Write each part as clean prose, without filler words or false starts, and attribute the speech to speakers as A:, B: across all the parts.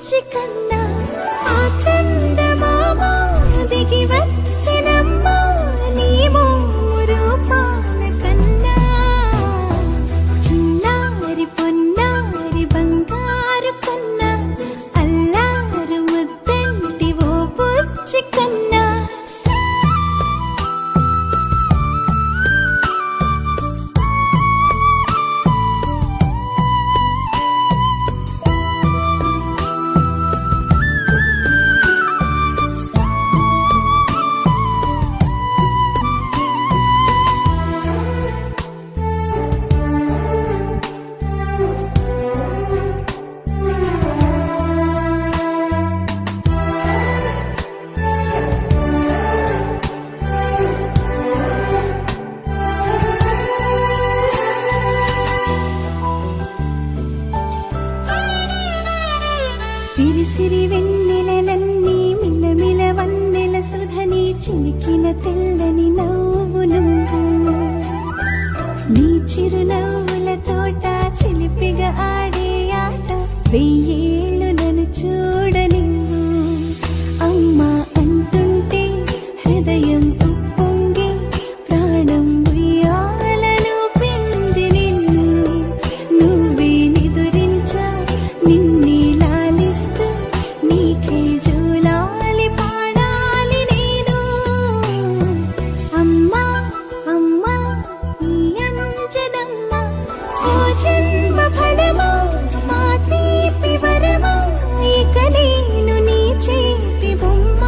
A: బుచ్చి కన్నా ఆ చందమామ దిగి వచ్చినమ్మా నీ రూపాన కన్నా చిన్నారి పొన్నారి బంగారు కన్నా అల్లారు ముద్దంటి ఓ బుచ్చి కన్నా సిరి సిరి వెన్నెలలన్నీ మిలమిల వన్నెల సుధని చిలికిన తెల్లని నవ్వు నువ్వు నీ చిరునవ్వుల తోట చిలిపిగా ఆడే ఆట వెయ్యేళ్ళు నన్ను చూడ నువ్వు అమ్మా అంటుంటే హృదయం ఉప్పొంగి ప్రాణం ఉయ్యాలలో పింది నిన్ను నువ్వే నిదురించా నిన్నే నీకే జోలాలి పాడాలి నేను అమ్మా అమ్మా ఈ అంజనమ్మ సోజన్మ ఫలమా మా తీపి వరమా ఇక నేను నీ చేతి బొమ్మ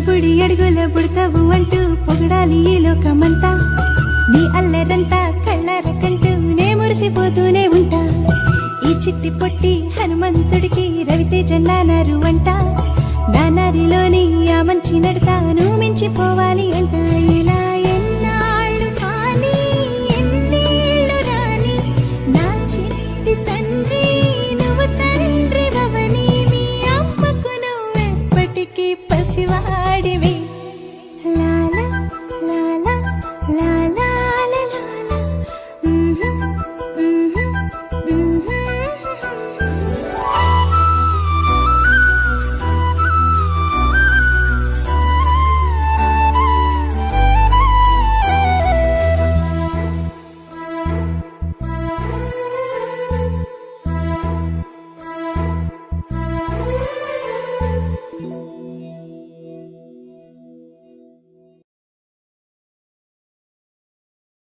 A: బుడి అడుగుల బుడతావు అంటూ పొగడాలి ఈ లోకమంతా నీ అల్లరంతా కళ్ళరకంటూ నే మురిసిపోతూనే ఉంటా ఈ చిట్టి పొట్టి హనుమంతుడికి రవితేజ నానారు అంట నానారిలోని ఆ మంచి నడతా నువ్వు మించిపోవాలి